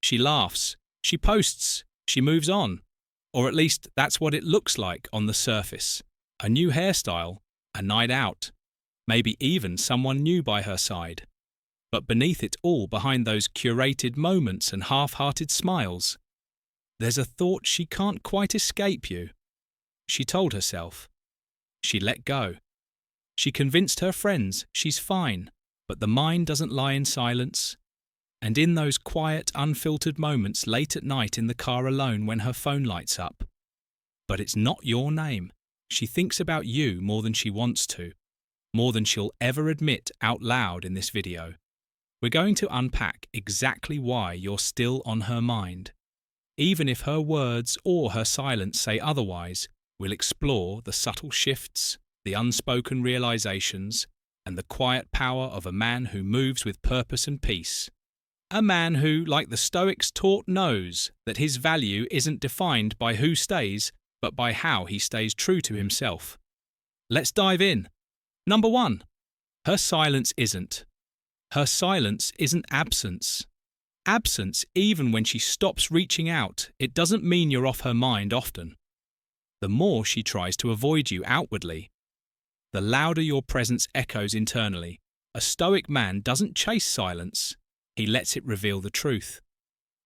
She laughs, she posts, she moves on. Or at least that's what it looks like on the surface. A new hairstyle, a night out, maybe even someone new by her side. But beneath it all, behind those curated moments and half-hearted smiles, there's a thought she can't quite escape you. She told herself. She let go. She convinced her friends she's fine, but the mind doesn't lie in silence. And in those quiet, unfiltered moments late at night in the car alone when her phone lights up. But it's not your name. She thinks about you more than she wants to, more than she'll ever admit out loud in this video. We're going to unpack exactly why you're still on her mind. Even if her words or her silence say otherwise, we'll explore the subtle shifts, the unspoken realizations, and the quiet power of a man who moves with purpose and peace. A man who, like the Stoics taught, knows that his value isn't defined by who stays, but by how he stays true to himself. Let's dive in. Number 1. Her silence isn't. Her silence isn't absence. Absence, even when she stops reaching out, it doesn't mean you're off her mind often. The more she tries to avoid you outwardly, the louder your presence echoes internally. A Stoic man doesn't chase silence. He lets it reveal the truth.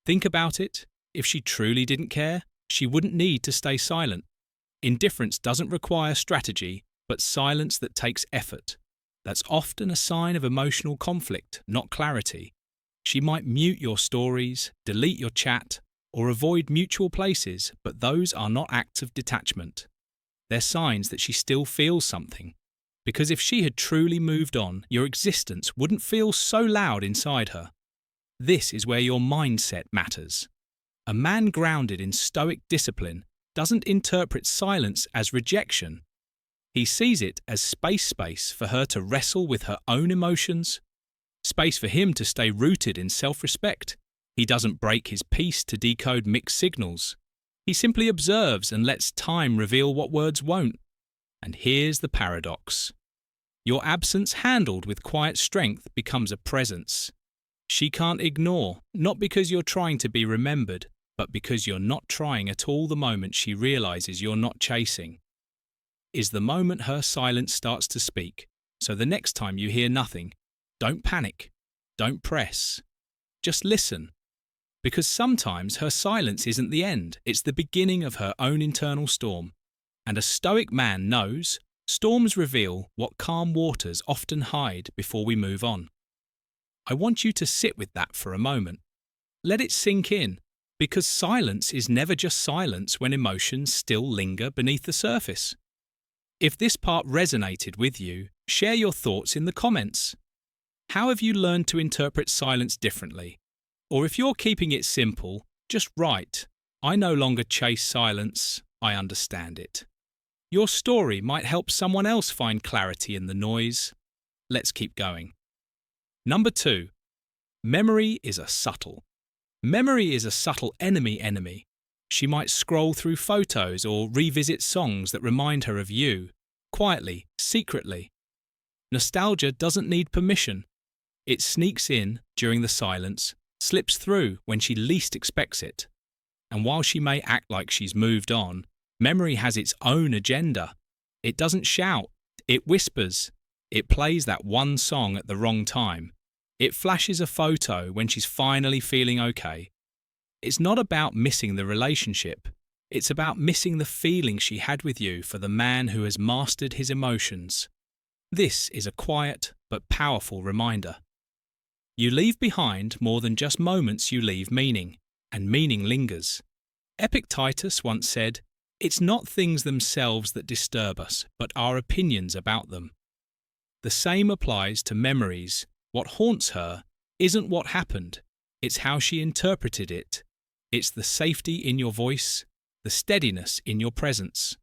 Think about it. If she truly didn't care, she wouldn't need to stay silent. Indifference doesn't require strategy, but silence that takes effort. That's often a sign of emotional conflict, not clarity. She might mute your stories, delete your chat, or avoid mutual places, but those are not acts of detachment. They're signs that she still feels something. Because if she had truly moved on, your existence wouldn't feel so loud inside her. This is where your mindset matters. A man grounded in Stoic discipline doesn't interpret silence as rejection. He sees it as space for her to wrestle with her own emotions, space for him to stay rooted in self-respect. He doesn't break his peace to decode mixed signals. He simply observes and lets time reveal what words won't. And here's the paradox. Your absence handled with quiet strength becomes a presence. She can't ignore, not because you're trying to be remembered, but because you're not trying at all. The moment she realizes you're not chasing is the moment her silence starts to speak. So the next time you hear nothing, don't panic, don't press, just listen. Because sometimes her silence isn't the end, it's the beginning of her own internal storm. And a Stoic man knows storms reveal what calm waters often hide before we move on. I want you to sit with that for a moment. Let it sink in, because silence is never just silence when emotions still linger beneath the surface. If this part resonated with you, share your thoughts in the comments. How have you learned to interpret silence differently? Or if you're keeping it simple, just write, "I no longer chase silence, I understand it." Your story might help someone else find clarity in the noise. Let's keep going. Number 2. Memory is a subtle enemy. She might scroll through photos or revisit songs that remind her of you, quietly, secretly. Nostalgia doesn't need permission. It sneaks in during the silence, slips through when she least expects it. And while she may act like she's moved on, memory has its own agenda. It doesn't shout, it whispers. It plays that one song at the wrong time. It flashes a photo when she's finally feeling okay. It's not about missing the relationship. It's about missing the feeling she had with you for the man who has mastered his emotions. This is a quiet but powerful reminder. You leave behind more than just moments, you leave meaning, and meaning lingers. Epictetus once said, "It's not things themselves that disturb us, but our opinions about them." The same applies to memories. What haunts her isn't what happened, it's how she interpreted it. It's the safety in your voice, the steadiness in your presence,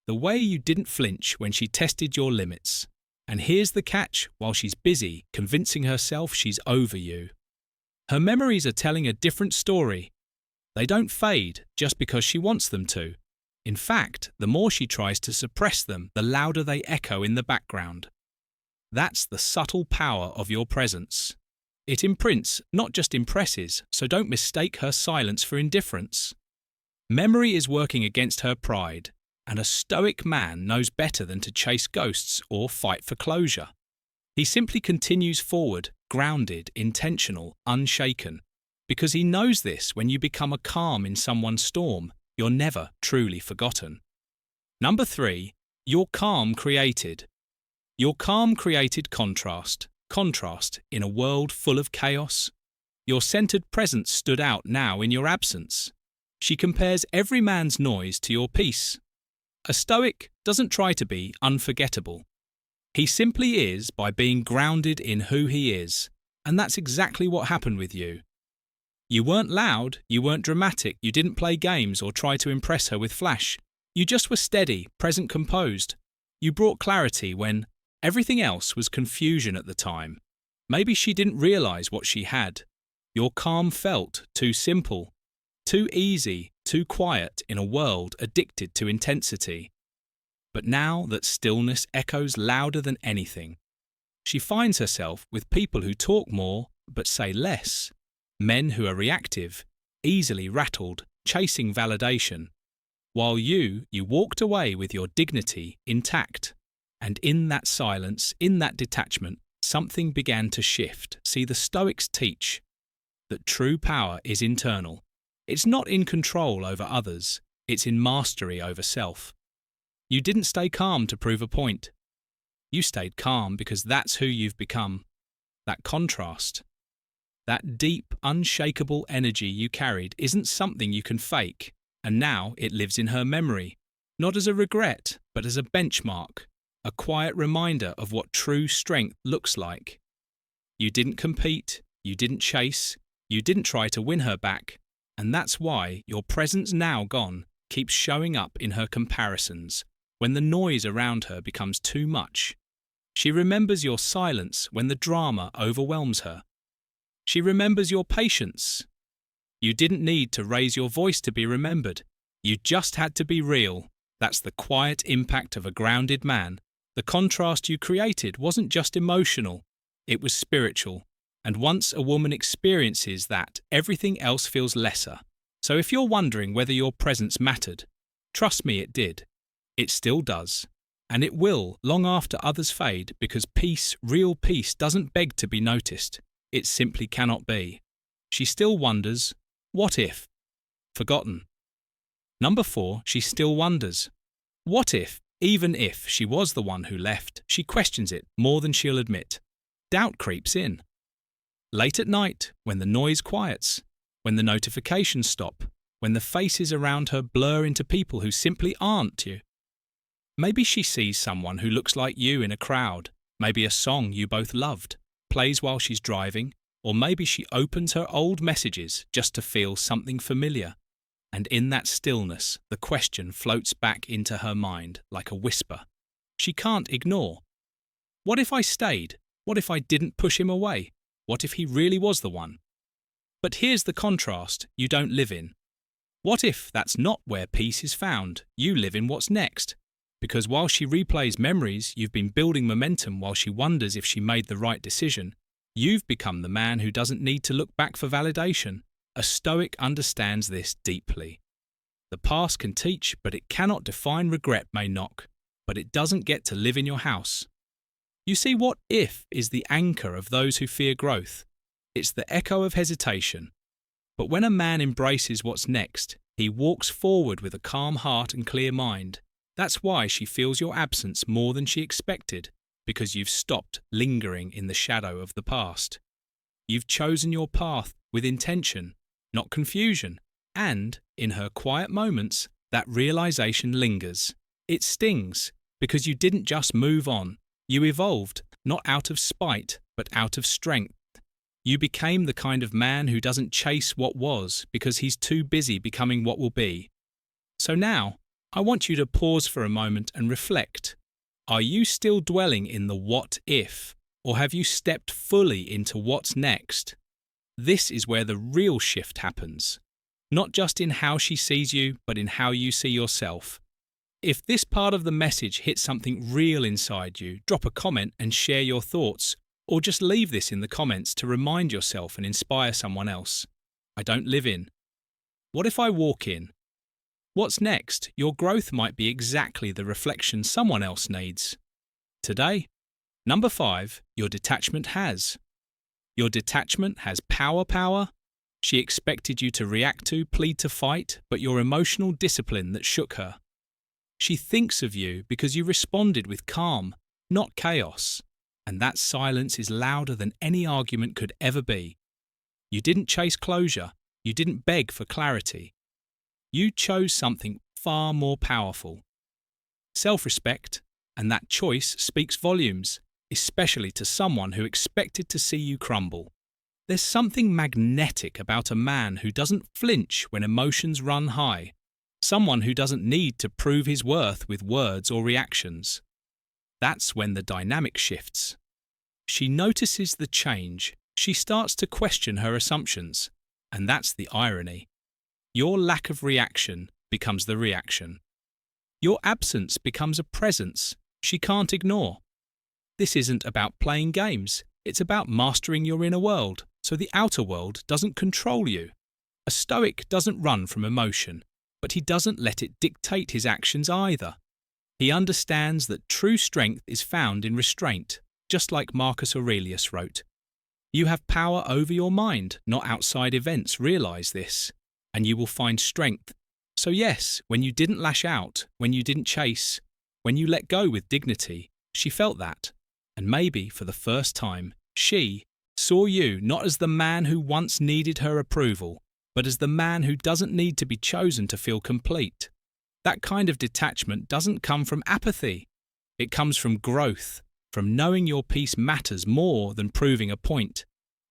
the way you didn't flinch when she tested your limits. And here's the catch: while she's busy convincing herself she's over you, her memories are telling a different story. They don't fade just because she wants them to. In fact, the more she tries to suppress them, the louder they echo in the background. That's the subtle power of your presence. It imprints, not just impresses, so don't mistake her silence for indifference. Memory is working against her pride, and a stoic man knows better than to chase ghosts or fight for closure. He simply continues forward, grounded, intentional, unshaken, because he knows this: when you become a calm in someone's storm, you're never truly forgotten. Number 3, your calm created. Your calm created contrast in a world full of chaos. Your centered presence stood out now in your absence. She compares every man's noise to your peace. A Stoic doesn't try to be unforgettable. He simply is by being grounded in who he is, and that's exactly what happened with you. You weren't loud, you weren't dramatic, you didn't play games or try to impress her with flash. You just were steady, present, composed. You brought clarity when everything else was confusion at the time. Maybe she didn't realize what she had. Your calm felt too simple, too easy, too quiet in a world addicted to intensity. But now that stillness echoes louder than anything, she finds herself with people who talk more but say less, men who are reactive, easily rattled, chasing validation, while you walked away with your dignity intact. And in that silence, in that detachment, something began to shift. See, the Stoics teach that true power is internal. It's not in control over others, it's in mastery over self. You didn't stay calm to prove a point. You stayed calm because that's who you've become. That contrast, that deep, unshakable energy you carried isn't something you can fake, and now it lives in her memory, not as a regret, but as a benchmark, a quiet reminder of what true strength looks like. You didn't compete, you didn't chase, you didn't try to win her back, and that's why your presence, now gone, keeps showing up in her comparisons when the noise around her becomes too much. She remembers your silence when the drama overwhelms her. She remembers your patience. You didn't need to raise your voice to be remembered. You just had to be real. That's the quiet impact of a grounded man. The contrast you created wasn't just emotional, it was spiritual. And once a woman experiences that, everything else feels lesser. So if you're wondering whether your presence mattered, trust me, it did. It still does. And it will long after others fade, because peace, real peace, doesn't beg to be noticed. It simply cannot be. She still wonders, what if? Forgotten. Number 4, she still wonders. What if, even if she was the one who left, she questions it more than she'll admit. Doubt creeps in. Late at night, when the noise quiets, when the notifications stop, when the faces around her blur into people who simply aren't you. Maybe she sees someone who looks like you in a crowd, maybe a song you both loved plays while she's driving, or maybe she opens her old messages just to feel something familiar. And in that stillness, the question floats back into her mind like a whisper. She can't ignore. What if I stayed? What if I didn't push him away? What if he really was the one? But here's the contrast you don't live in. What if that's not where peace is found? You live in what's next. Because while she replays memories, you've been building momentum while she wonders if she made the right decision. You've become the man who doesn't need to look back for validation. A Stoic understands this deeply. The past can teach, but it cannot define. Regret may knock, but it doesn't get to live in your house. You see, what if is the anchor of those who fear growth. It's the echo of hesitation. But when a man embraces what's next, he walks forward with a calm heart and clear mind. That's why she feels your absence more than she expected, because you've stopped lingering in the shadow of the past. You've chosen your path with intention, not confusion, and, in her quiet moments, that realization lingers. It stings, because you didn't just move on. You evolved, not out of spite, but out of strength. You became the kind of man who doesn't chase what was because he's too busy becoming what will be. So now, I want you to pause for a moment and reflect. Are you still dwelling in the what if, or have you stepped fully into what's next? This is where the real shift happens. Not just in how she sees you, but in how you see yourself. If this part of the message hits something real inside you, drop a comment and share your thoughts. Or just leave this in the comments to remind yourself and inspire someone else. I don't live in. What if I walk in? What's next? Your growth might be exactly the reflection someone else needs. Today, number 5, your detachment has. Your detachment has power. She expected you to react to, plead to fight, but your emotional discipline that shook her. She thinks of you because you responded with calm, not chaos, and that silence is louder than any argument could ever be. You didn't chase closure, you didn't beg for clarity. You chose something far more powerful. Self-respect, and that choice speaks volumes, especially to someone who expected to see you crumble. There's something magnetic about a man who doesn't flinch when emotions run high, someone who doesn't need to prove his worth with words or reactions. That's when the dynamic shifts. She notices the change, she starts to question her assumptions, and that's the irony. Your lack of reaction becomes the reaction. Your absence becomes a presence she can't ignore. This isn't about playing games, it's about mastering your inner world so the outer world doesn't control you. A Stoic doesn't run from emotion, but he doesn't let it dictate his actions either. He understands that true strength is found in restraint, just like Marcus Aurelius wrote. You have power over your mind, not outside events. Realize this, and you will find strength. So yes, when you didn't lash out, when you didn't chase, when you let go with dignity, she felt that. And maybe, for the first time, she saw you not as the man who once needed her approval, but as the man who doesn't need to be chosen to feel complete. That kind of detachment doesn't come from apathy. It comes from growth, from knowing your peace matters more than proving a point.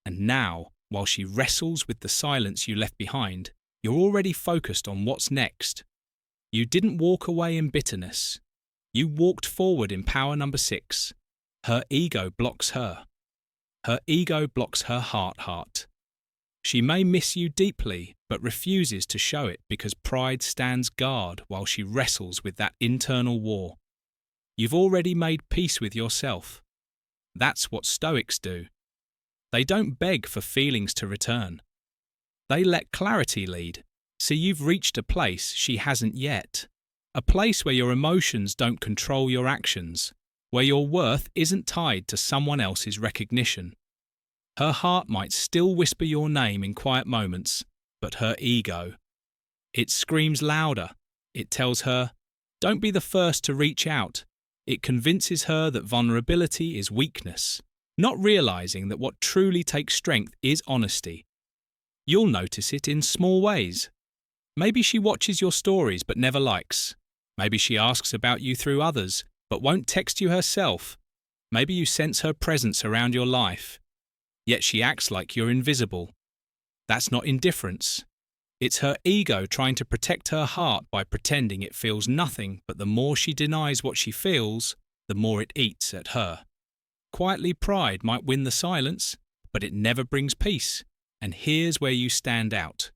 And now, while she wrestles with the silence you left behind, you're already focused on what's next. You didn't walk away in bitterness. You walked forward in power number 6. Her ego blocks her. Her ego blocks her heart. She may miss you deeply, but refuses to show it because pride stands guard while she wrestles with that internal war. You've already made peace with yourself. That's what Stoics do. They don't beg for feelings to return. They let clarity lead. See, you've reached a place she hasn't yet. A place where your emotions don't control your actions, where your worth isn't tied to someone else's recognition. Her heart might still whisper your name in quiet moments, but her ego, it screams louder. It tells her, don't be the first to reach out. It convinces her that vulnerability is weakness, not realizing that what truly takes strength is honesty. You'll notice it in small ways. Maybe she watches your stories but never likes. Maybe she asks about you through others but won't text you herself. Maybe you sense her presence around your life, yet she acts like you're invisible. That's not indifference. It's her ego trying to protect her heart by pretending it feels nothing, but the more she denies what she feels, the more it eats at her. Quietly, pride might win the silence, but it never brings peace. And here's where you stand out.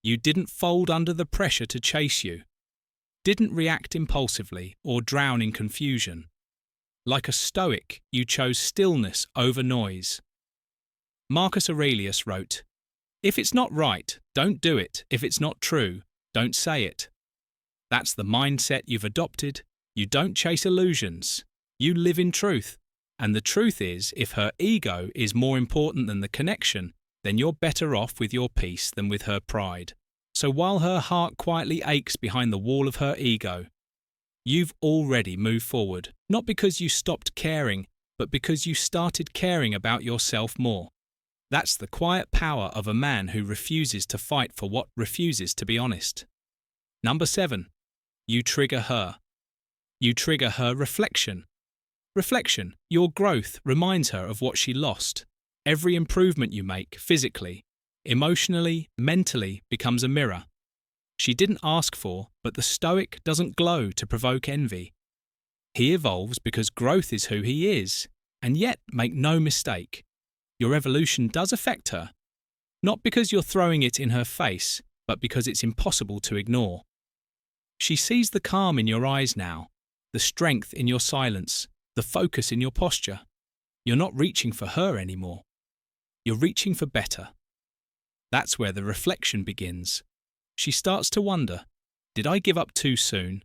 You didn't fold under the pressure to chase you. Didn't react impulsively or drown in confusion. Like a Stoic, you chose stillness over noise. Marcus Aurelius wrote, "If it's not right, don't do it. If it's not true, don't say it." That's the mindset you've adopted. You don't chase illusions. You live in truth. And the truth is, if her ego is more important than the connection, then you're better off with your peace than with her pride. So while her heart quietly aches behind the wall of her ego, you've already moved forward, not because you stopped caring, but because you started caring about yourself more. That's the quiet power of a man who refuses to fight for what refuses to be honest. Number 7. You trigger her. You trigger her reflection. Reflection, your growth, reminds her of what she lost. Every improvement you make, physically, emotionally, mentally, becomes a mirror. She didn't ask for, but the Stoic doesn't glow to provoke envy. He evolves because growth is who he is. And yet, make no mistake, your evolution does affect her. Not because you're throwing it in her face, but because it's impossible to ignore. She sees the calm in your eyes now, the strength in your silence, the focus in your posture. You're not reaching for her anymore. You're reaching for better. That's where the reflection begins. She starts to wonder, did I give up too soon?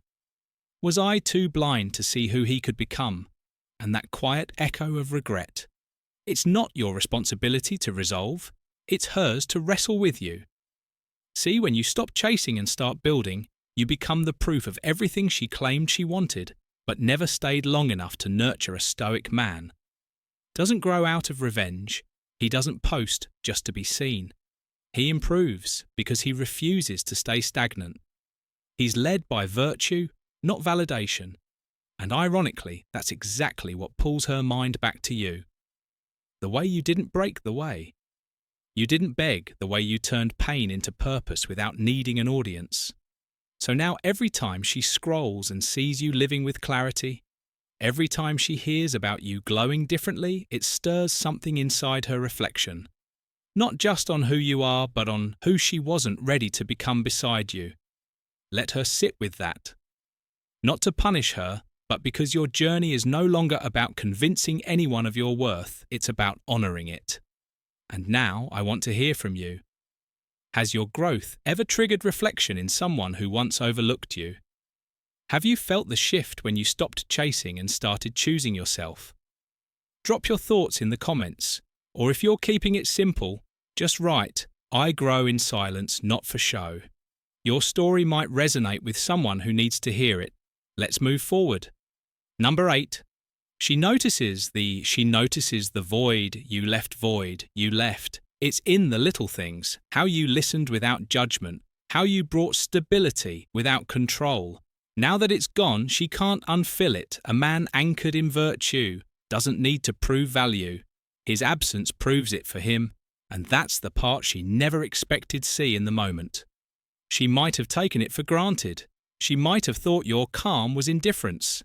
Was I too blind to see who he could become? And that quiet echo of regret. It's not your responsibility to resolve. It's hers to wrestle with you. See, when you stop chasing and start building, you become the proof of everything she claimed she wanted, but never stayed long enough to nurture a stoic man. Doesn't grow out of revenge. He doesn't post just to be seen. He improves because he refuses to stay stagnant. He's led by virtue, not validation. And ironically, that's exactly what pulls her mind back to you. The way you didn't break the way. You didn't beg, the way you turned pain into purpose without needing an audience. So now every time she scrolls and sees you living with clarity, every time she hears about you glowing differently, it stirs something inside her reflection. Not just on who you are, but on who she wasn't ready to become beside you. Let her sit with that. Not to punish her, but because your journey is no longer about convincing anyone of your worth, it's about honoring it. And now I want to hear from you. Has your growth ever triggered reflection in someone who once overlooked you? Have you felt the shift when you stopped chasing and started choosing yourself? Drop your thoughts in the comments, or if you're keeping it simple, just write, I grow in silence, not for show. Your story might resonate with someone who needs to hear it. Let's move forward. Number 8. She notices the void, you left. It's in the little things, how you listened without judgment, how you brought stability without control. Now that it's gone, she can't unfill it. A man anchored in virtue doesn't need to prove value. His absence proves it for him, and that's the part she never expected to see in the moment. She might have taken it for granted. She might have thought your calm was indifference,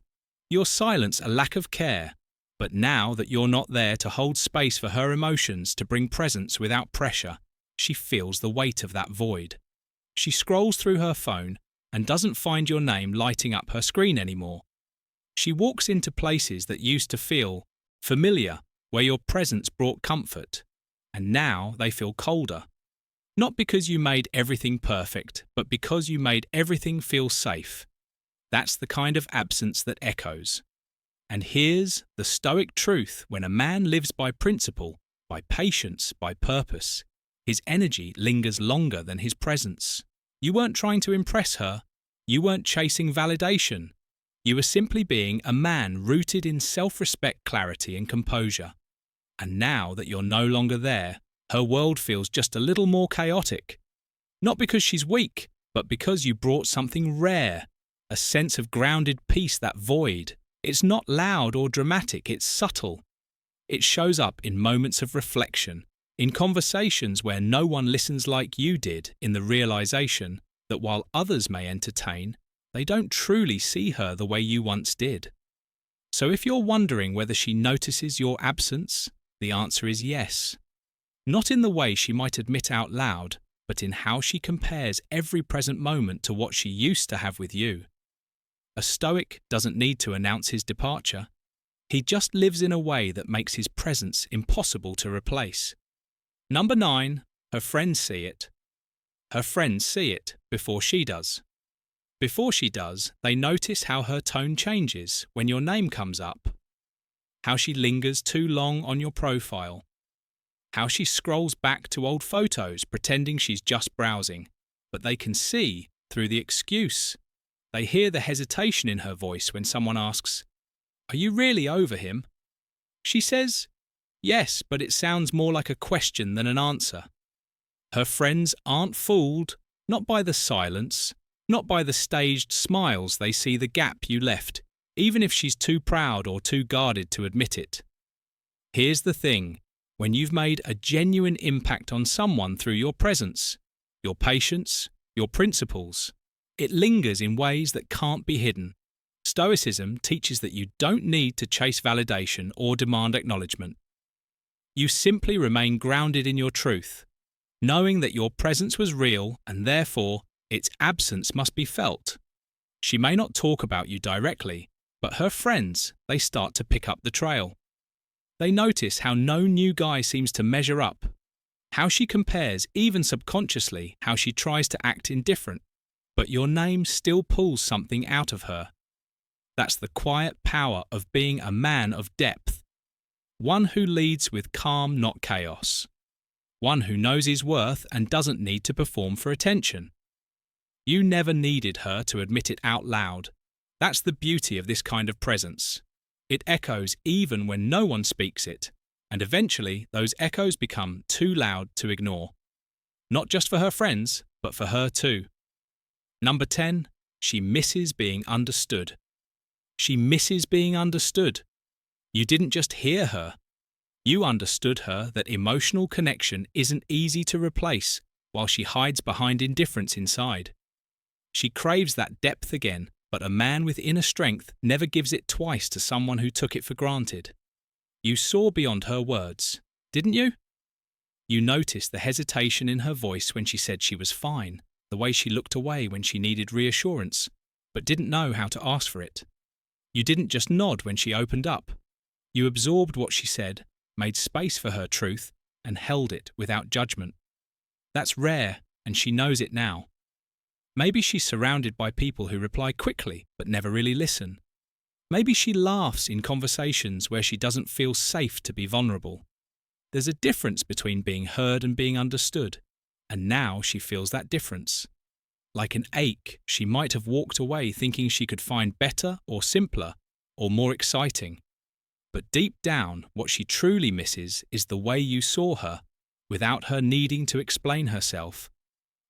your silence a lack of care. But now that you're not there to hold space for her emotions, to bring presence without pressure, she feels the weight of that void. She scrolls through her phone and doesn't find your name lighting up her screen anymore. She walks into places that used to feel familiar, where your presence brought comfort, and now they feel colder. Not because you made everything perfect, but because you made everything feel safe. That's the kind of absence that echoes. And here's the Stoic truth: when a man lives by principle, by patience, by purpose, his energy lingers longer than his presence. You weren't trying to impress her. You weren't chasing validation. You were simply being a man rooted in self-respect, clarity, and composure. And now that you're no longer there, her world feels just a little more chaotic. Not because she's weak, but because you brought something rare, a sense of grounded peace, that void. It's not loud or dramatic, it's subtle. It shows up in moments of reflection, in conversations where no one listens like you did, in the realization that while others may entertain, they don't truly see her the way you once did. So if you're wondering whether she notices your absence, the answer is yes. Not in the way she might admit out loud, but in how she compares every present moment to what she used to have with you. A Stoic doesn't need to announce his departure. He just lives in a way that makes his presence impossible to replace. Number 9, her friends see it. Her friends see it before she does. Before she does, they notice how her tone changes when your name comes up, how she lingers too long on your profile, how she scrolls back to old photos pretending she's just browsing, but they can see through the excuse. They hear the hesitation in her voice when someone asks, "Are you really over him?" She says, "Yes," but it sounds more like a question than an answer. Her friends aren't fooled, not by the silence, not by the staged smiles. They see the gap you left, even if she's too proud or too guarded to admit it. Here's the thing: when you've made a genuine impact on someone through your presence, your patience, your principles, it lingers in ways that can't be hidden. Stoicism teaches that you don't need to chase validation or demand acknowledgement. You simply remain grounded in your truth, knowing that your presence was real and therefore its absence must be felt. She may not talk about you directly, but her friends, they start to pick up the trail. They notice how no new guy seems to measure up, how she compares, even subconsciously, how she tries to act indifferent. But your name still pulls something out of her. That's the quiet power of being a man of depth. One who leads with calm, not chaos. One who knows his worth and doesn't need to perform for attention. You never needed her to admit it out loud. That's the beauty of this kind of presence. It echoes even when no one speaks it, and eventually those echoes become too loud to ignore. Not just for her friends, but for her too. Number 10, she misses being understood. She misses being understood. You didn't just hear her. You understood her that emotional connection isn't easy to replace while she hides behind indifference inside. She craves that depth again, but a man with inner strength never gives it twice to someone who took it for granted. You saw beyond her words, didn't you? You noticed the hesitation in her voice when she said she was fine, the way she looked away when she needed reassurance, but didn't know how to ask for it. You didn't just nod when she opened up. You absorbed what she said, made space for her truth, and held it without judgment. That's rare, and she knows it now. Maybe she's surrounded by people who reply quickly but never really listen. Maybe she laughs in conversations where she doesn't feel safe to be vulnerable. There's a difference between being heard and being understood, and now she feels that difference. Like an ache, she might have walked away thinking she could find better or simpler or more exciting. But deep down, what she truly misses is the way you saw her, without her needing to explain herself.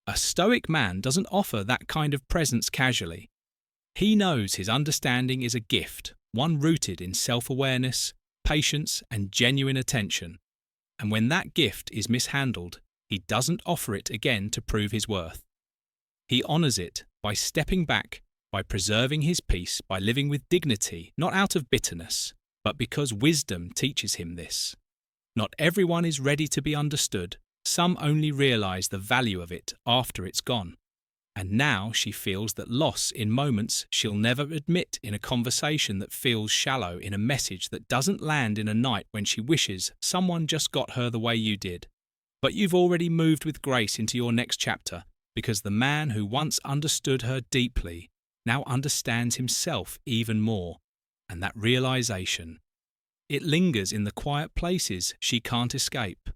A Stoic man doesn't offer that kind of presence casually. He knows his understanding is a gift, one rooted in self-awareness, patience, and genuine attention. And when that gift is mishandled, he doesn't offer it again to prove his worth. He honors it by stepping back, by preserving his peace, by living with dignity, not out of bitterness, but because wisdom teaches him this. Not everyone is ready to be understood. Some only realize the value of it after it's gone. And now she feels that loss in moments she'll never admit in a conversation that feels shallow, in a message that doesn't land in a night when she wishes someone just got her the way you did. But you've already moved with grace into your next chapter, because the man who once understood her deeply now understands himself even more. And that realization, it lingers in the quiet places she can't escape.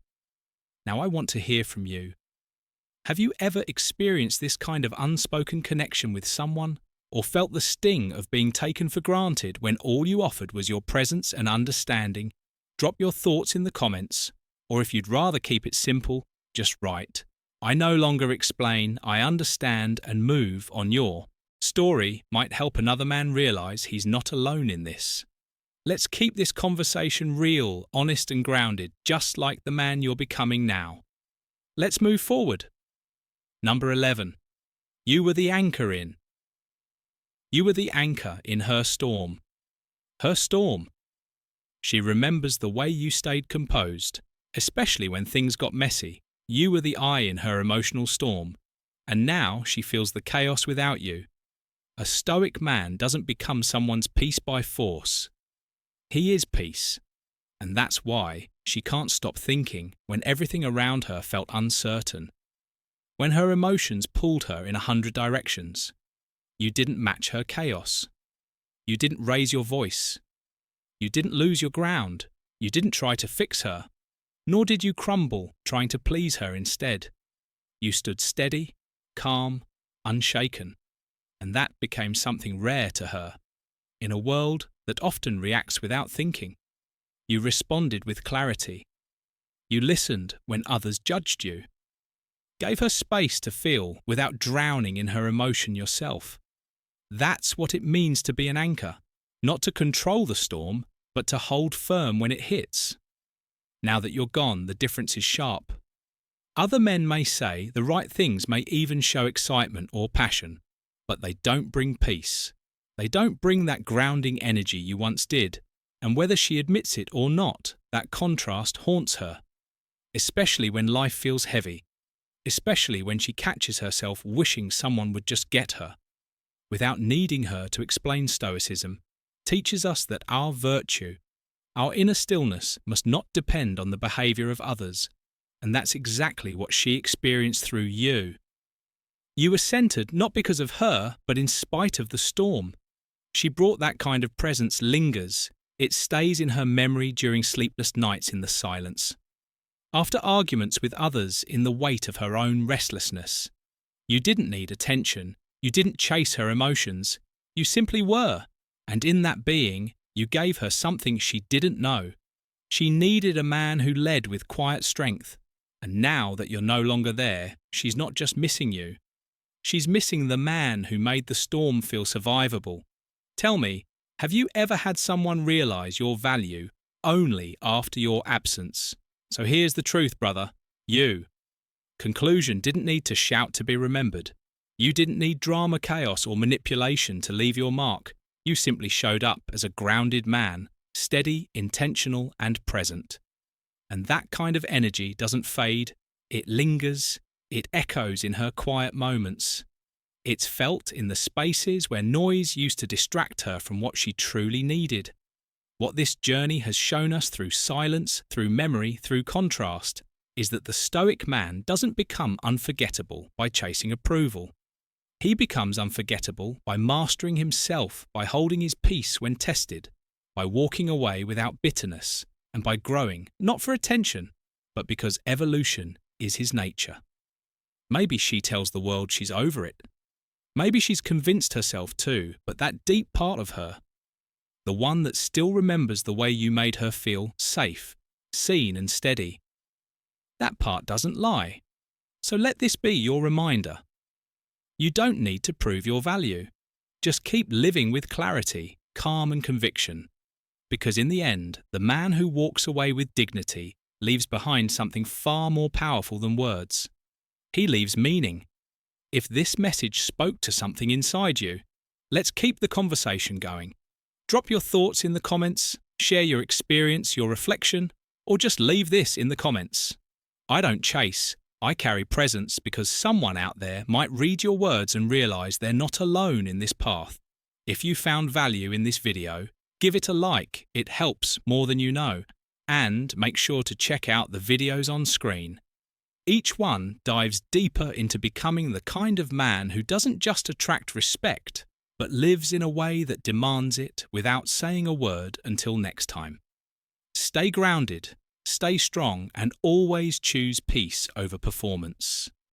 Now I want to hear from you. Have you ever experienced this kind of unspoken connection with someone, or felt the sting of being taken for granted when all you offered was your presence and understanding? Drop your thoughts in the comments, or if you'd rather keep it simple, just write, "I no longer explain, I understand," and move on. Your story might help another man realize he's not alone in this. Let's keep this conversation real, honest and grounded, just like the man you're becoming now. Let's move forward. Number 11. You were the anchor in. You were the anchor in her storm. Her storm. She remembers the way you stayed composed, especially when things got messy. You were the eye in her emotional storm, and now she feels the chaos without you. A Stoic man doesn't become someone's peace by force. He is peace, and that's why she can't stop thinking when everything around her felt uncertain. When her emotions pulled her in 100 directions, you didn't match her chaos. You didn't raise your voice. You didn't lose your ground. You didn't try to fix her, nor did you crumble trying to please her instead. You stood steady, calm, unshaken, and that became something rare to her. In a world that often reacts without thinking, you responded with clarity. You listened when others judged you. Gave her space to feel without drowning in her emotion yourself. That's what it means to be an anchor, not to control the storm, but to hold firm when it hits. Now that you're gone, the difference is sharp. Other men may say the right things, may even show excitement or passion, but they don't bring peace. They don't bring that grounding energy you once did, and whether she admits it or not, that contrast haunts her, especially when life feels heavy, especially when she catches herself wishing someone would just get her. Without needing her to explain, Stoicism teaches us that our virtue, Our inner stillness must not depend on the behavior of others, and that's exactly what she experienced through you. You were centered not because of her, but in spite of the storm. She brought that kind of presence lingers. It stays in her memory during sleepless nights in the silence. After arguments with others in the weight of her own restlessness. You didn't need attention. You didn't chase her emotions. You simply were. And in that being, you gave her something she didn't know. She needed a man who led with quiet strength. And now that you're no longer there, she's not just missing you. She's missing the man who made the storm feel survivable. Tell me, have you ever had someone realize your value only after your absence? So here's the truth, brother. You. Conclusion didn't need to shout to be remembered. You didn't need drama, chaos, or manipulation to leave your mark. You simply showed up as a grounded man, steady, intentional, and present. And that kind of energy doesn't fade. It lingers. It echoes in her quiet moments. It's felt in the spaces where noise used to distract her from what she truly needed. What this journey has shown us through silence, through memory, through contrast, is that the Stoic man doesn't become unforgettable by chasing approval. He becomes unforgettable by mastering himself, by holding his peace when tested, by walking away without bitterness, and by growing, not for attention, but because evolution is his nature. Maybe she tells the world she's over it. Maybe she's convinced herself too, but that deep part of her, the one that still remembers the way you made her feel safe, seen and steady, that part doesn't lie. So let this be your reminder. You don't need to prove your value. Just keep living with clarity, calm and conviction. Because in the end, the man who walks away with dignity leaves behind something far more powerful than words. He leaves meaning. If this message spoke to something inside you, let's keep the conversation going. Drop your thoughts in the comments, share your experience, your reflection, or just leave this in the comments. I don't chase, I carry presence because someone out there might read your words and realize they're not alone in this path. If you found value in this video, give it a like, it helps more than you know. And make sure to check out the videos on screen. Each one dives deeper into becoming the kind of man who doesn't just attract respect, but lives in a way that demands it without saying a word until next time. Stay grounded, stay strong, and always choose peace over performance.